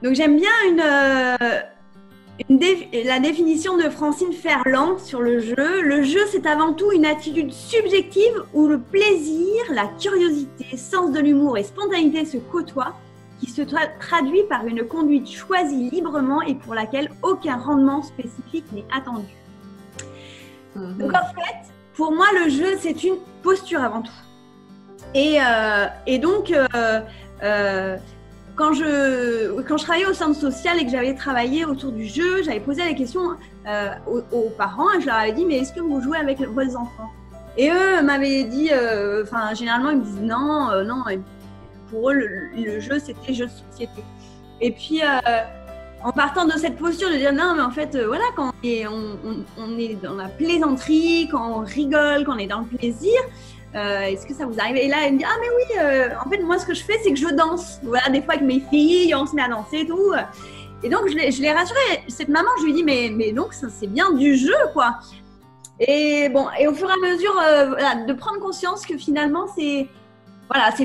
Donc j'aime bien la définition de Francine Ferland sur le jeu. Le jeu, c'est avant tout une attitude subjective où le plaisir, la curiosité, sens de l'humour et spontanéité se côtoient, qui se traduit par une conduite choisie librement et pour laquelle aucun rendement spécifique n'est attendu. Donc en fait, pour moi, le jeu, c'est une posture avant tout. Et donc, quand je travaillais au centre social et que j'avais travaillé autour du jeu, j'avais posé la question aux parents et je leur avais dit « Mais est-ce que vous jouez avec vos enfants ?» Et eux m'avaient dit, généralement, ils me disent « Non, non. » Pour eux, le jeu, c'était jeu de société. Et puis, en partant de cette posture de dire non, mais en fait, voilà, quand on est dans la plaisanterie, quand on rigole, quand on est dans le plaisir, est-ce que ça vous arrive? Et là, elle me dit ah, mais oui, en fait, moi, ce que je fais, c'est que je danse. Voilà, des fois avec mes filles, on se met à danser et tout. Et donc, je l'ai rassurée. Cette maman, je lui ai dit mais donc, ça, c'est bien du jeu, quoi. Et bon, et au fur et à mesure, voilà, de prendre conscience que finalement, c'est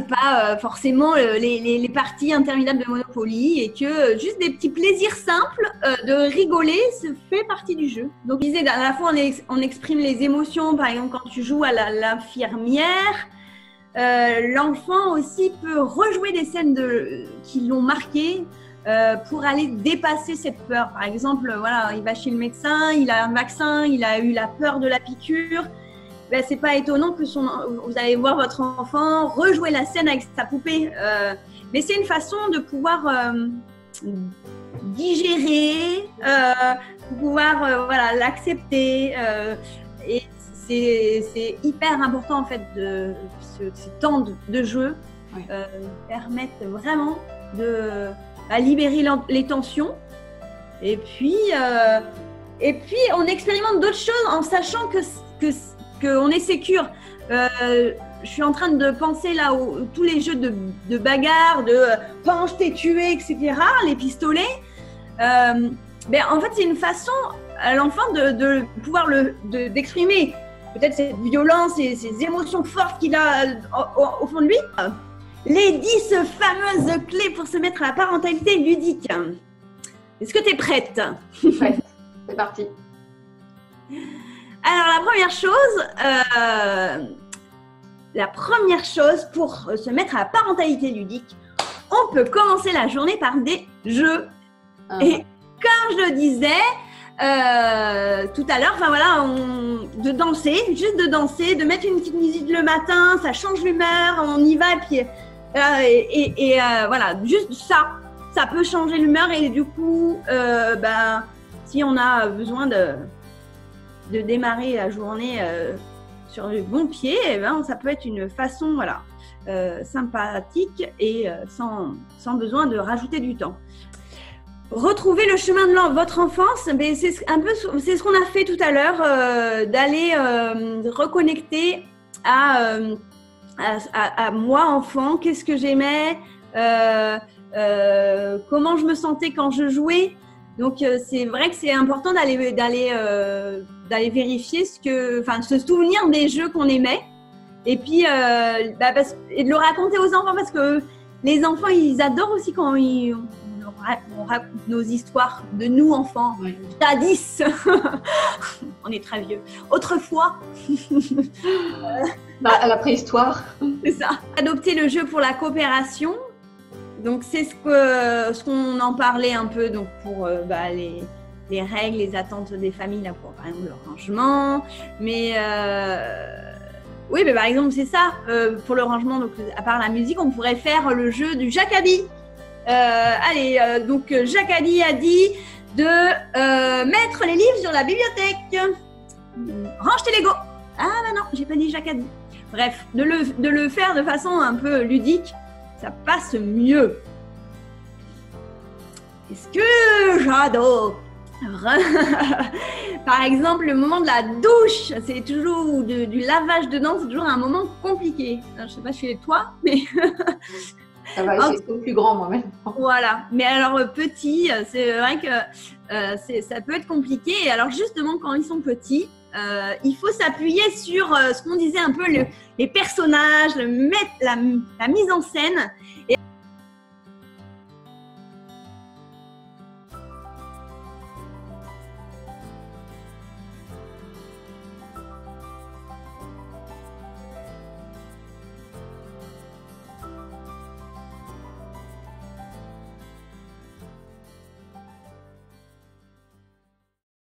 pas forcément les parties interminables de Monopoly et que juste des petits plaisirs simples de rigoler se fait partie du jeu. Donc, je disais, à la fois, on exprime les émotions. Par exemple, quand tu joues à l'infirmière, l'enfant aussi peut rejouer des scènes qui l'ont marqué pour aller dépasser cette peur. Par exemple, voilà, il va chez le médecin, il a un vaccin, il a eu la peur de la piqûre. Ben, c'est pas étonnant que vous allez voir votre enfant rejouer la scène avec sa poupée. Mais c'est une façon de pouvoir digérer, pouvoir voilà, l'accepter. Et c'est hyper important en fait de ces temps de jeu permettent vraiment de libérer les tensions. Et puis on expérimente d'autres choses en sachant qu'on est sécure. Je suis en train de penser là tous les jeux de bagarre, de penche, t'es tué, etc., les pistolets. En fait, c'est une façon à l'enfant de pouvoir d'exprimer peut-être cette violence et ces émotions fortes qu'il a au fond de lui. Les 10 fameuses clés pour se mettre à la parentalité ludique. Est-ce que tu es prête? Prête, c'est parti. Alors, la première chose pour se mettre à la parentalité ludique, on peut commencer la journée par des jeux. Et comme je le disais tout à l'heure, de danser, juste de danser, de mettre une petite musique le matin, ça change l'humeur, on y va, puis voilà, juste ça peut changer l'humeur et du coup, si on a besoin de démarrer la journée sur le bon pied, ça peut être une façon sympathique et sans besoin de rajouter du temps. Retrouver le chemin de votre enfance, c'est ce qu'on a fait tout à l'heure, d'aller reconnecter à moi enfant, qu'est-ce que j'aimais, comment je me sentais quand je jouais. Donc, c'est vrai que c'est important d'aller vérifier se souvenir des jeux qu'on aimait et puis et de le raconter aux enfants parce que les enfants, ils adorent aussi quand on raconte nos histoires de nous, enfants. Oui. Jadis, on est très vieux. Autrefois. À la préhistoire. C'est ça. Adopter le jeu pour la coopération. Donc, c'est ce qu'on en parlait un peu donc pour les règles, les attentes des familles, là, pour, par exemple, le rangement. Mais oui, par exemple, c'est ça. Pour le rangement, donc, à part la musique, on pourrait faire le jeu du Jacadi. Donc, Jacadi a dit de mettre les livres sur la bibliothèque. Range tes Lego. Ah, non, j'ai pas dit Jacadi. Bref, de le faire de façon un peu ludique. Ça passe mieux. Est-ce que j'adore? Par exemple, le moment de la douche, c'est toujours du lavage dedans, c'est toujours un moment compliqué. Alors, je sais pas chez toi, mais ça va, c'est plus grand moi-même. Voilà. Mais alors petit, c'est vrai que ça peut être compliqué. Et alors justement, quand ils sont petits, il faut s'appuyer sur ce qu'on disait un peu les personnages, la mise en scène. Et